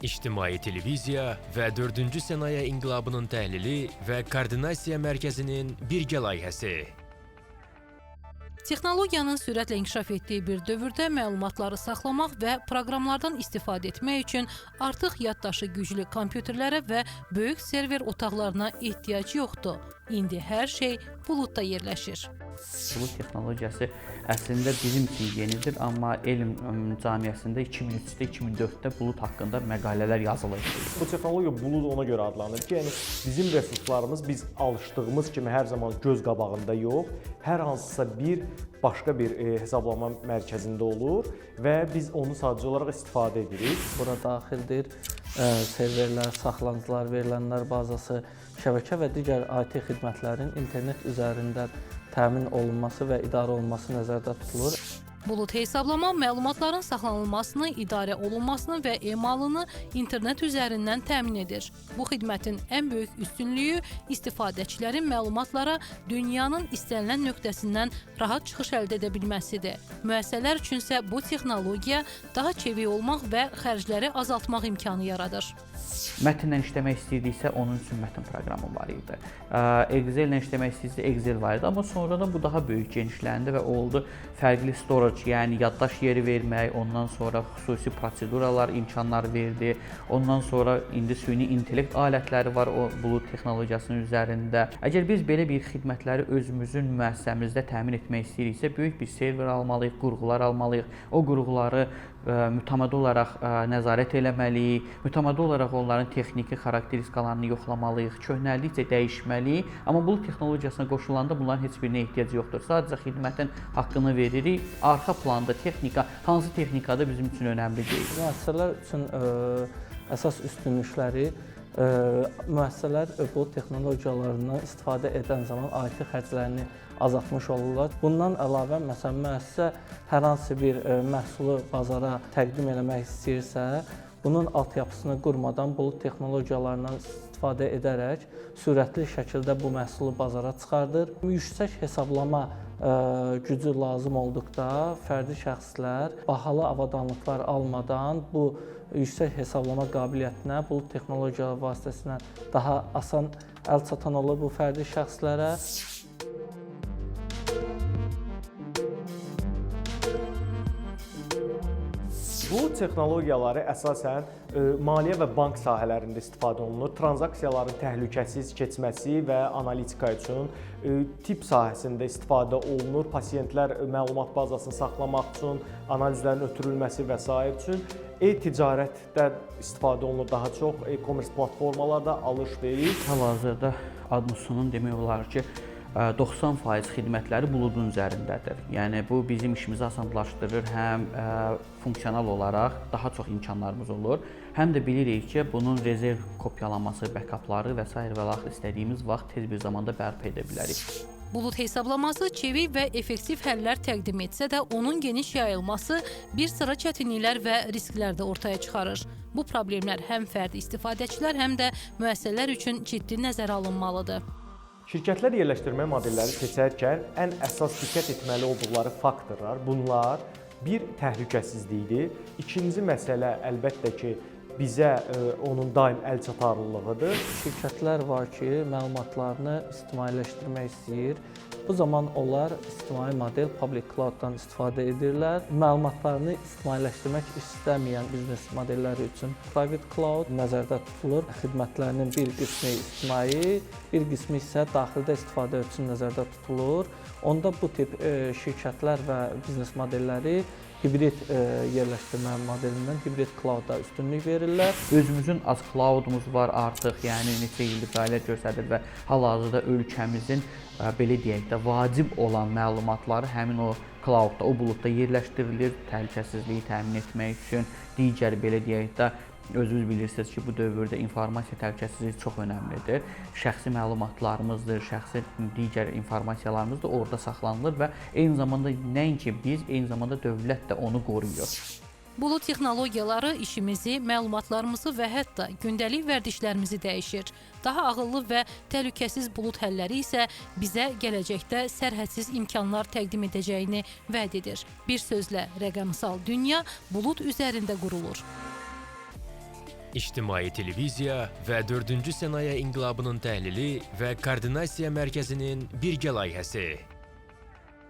İctimai televiziya və 4-cü sənaye inqilabının təhlili və koordinasiya mərkəzinin birgə layihəsi. Texnologiyanın sürətlə inkişaf etdiyi bir dövrdə məlumatları saxlamaq və proqramlardan istifadə etmək üçün artıq yaddaşı güclü kompüterlərə və böyük server otaqlarına ehtiyac yoxdur. İndi hər şey buludda yerləşir. Bulud texnologiyası əslində bizim üçün yenidir, amma elm cəmiyyətində 2003-də, 2004-də bulud haqqında məqalələr yazılır. Bu texnologiya bulud ona görə adlanır ki, yəni bizim resurslarımız biz alışdığımız kimi hər zaman göz qabağında yox, hər hansısa bir başqa bir hesablama mərkəzində olur və biz onu sadəcə olaraq istifadə edirik. Bura daxildir serverlər, saxlanıcılar, verilənlər bazası, şəbəkə və digər IT xidmətlərin internet üzərindən təmin olunması və idarə olunması nəzərdə tutulur. Bulud hesablama məlumatların saxlanılmasını, idarə olunmasını və emalını internet üzərindən təmin edir. Bu xidmətin ən böyük üstünlüyü istifadəçilərin məlumatlara dünyanın istənilən nöqtəsindən rahat çıxış əldə edə bilməsidir. Müəssisələr üçünsə bu texnologiya daha çevik olmaq və xərcləri azaltmaq imkanı yaradır. Mətnlə işləmək istəyirdiksə, onun üçün mətn proqramı var idi. Excel-lə işləmək istəyirsə, Excel var idi. Amma sonradan bu daha böyük genişləndi və oldu fərqli storage, yəni yaddaş yeri vermək, ondan sonra xüsusi proseduralar, imkanlar verdi. Ondan sonra indi süni intellekt alətləri var o bulud texnologiyasının üzərində. Əgər biz belə bir xidmətləri özümüzün müəssisəmizdə təmin etmək istəyiriksə, böyük bir server almalıyıq, qurğular almalıyıq. O qurğuları mütəmadi olaraq nəzarət eləməliyik, mütəmadi olaraq onların texniki xarakteristikalarını yoxlamalıyıq, köhnəlikcə dəyişməliyik. Amma bulud texnologiyasına qoşulanda bunların heç birinə ehtiyac yoxdur. Sadəcə xidmətin haqqını veririk. Arxa planda texnika, hansı texnika da bizim üçün önəmli deyil. Müəssisələr üçün əsas üstünlükləri müəssisələr bulud texnologiyalarından istifadə edən zaman IT xərclərini azaltmış olurlar. Bundan əlavə, məsələn, müəssisə hər hansı bir məhsulu bazara təqdim etmək istəyirsə, bunun altyapısını qurmadan bulud texnologiyalarından istifadə edərək sürətli şəkildə bu məhsulu bazara çıxardır. Yüksək hesablama gücü lazım olduqda fərdi şəxslər bahalı avadanlıqlar almadan bu yüksək hesablama qabiliyyətinə bulud texnologiyaları vasitəsilə daha asan əl çatan olur bu fərdi şəxslərə. Bu texnologiyaları əsasən maliyyə və bank sahələrində istifadə olunur. Tranzaksiyaların təhlükəsiz keçməsi və analitika üçün tibb sahəsində istifadə olunur. Pasiyentlər məlumat bazasını saxlamaq üçün, analizlərin ötürülməsi və s. üçün. E-ticarətdə istifadə olunur daha çox, e-commerce platformalarda alış-veriş. Hal-hazırda Admusunun demək olar ki, 90% xidmətləri buludun üzərindədir. Yəni bu bizim işimizi asanlaşdırır, həm funksional olaraq daha çox imkanlarımız olur, həm də bilirik ki, bunun rezerv kopyalanması, backupları və s. və axır istədiyimiz vaxt tez bir zamanda bərpa edə bilərik. Bulud hesablaması çevik və effektiv həllər təqdim etsə də, onun geniş yayılması bir sıra çətinliklər və risklər də ortaya çıxarır. Bu problemlər həm fərdi istifadəçilər, həm də müəssisələr üçün ciddi nəzərə alınmalıdır. Şirkətlər yerləşdirmə modelləri seçərkən ən əsas diqqət etməli olduqları faktorlar bunlar bir təhlükəsizlikdir. İkinci məsələ əlbəttə ki, bizə onun daim əlçatarlılığıdır. Şirkətlər var ki, məlumatlarını ictimailəşdirmək istəyir. Bu zaman onlar ictimai model Public Cloud-dan istifadə edirlər. Məlumatlarını ictimailəşdirmək istəməyən biznes modelləri üçün Private Cloud nəzərdə tutulur. Xidmətlərinin bir qismi ictimai, bir qismi isə daxildə istifadə üçün nəzərdə tutulur. Onda bu tip şirkətlər və biznes modelləri hibrid yerləşdirmə modelindən hibrid cloud-da üstünlük verirlər. Özümüzün az cloudumuz var artıq, yəni neçə ildir fəaliyyət göstərir və hal-hazırda ölkəmizin belə deyək də vacib olan məlumatları həmin o cloudda, o buludda yerləşdirilir, təhlükəsizliyi təmin etmək üçün. Digər belə deyək də özünüz bilirsiniz ki, bu dövrdə informasiya təhlükəsizliyi çox önəmlidir. Şəxsi məlumatlarımızdır, şəxsi digər informasiyalarımız da orada saxlanılır və eyni zamanda nəinki biz, eyni zamanda dövlət də onu qoruyur. Bulud texnologiyaları işimizi, məlumatlarımızı və hətta gündəlik vərdişlərimizi dəyişir. Daha ağıllı və təhlükəsiz bulud həlləri isə bizə gələcəkdə sərhədsiz imkanlar təqdim edəcəyini vəd edir. Bir sözlə, rəqəmsal dünya bulud üzərində qurulur. İctimai televiziya və 4-cü sənaye inqilabının təhlili və koordinasiya mərkəzinin birgə layihəsi.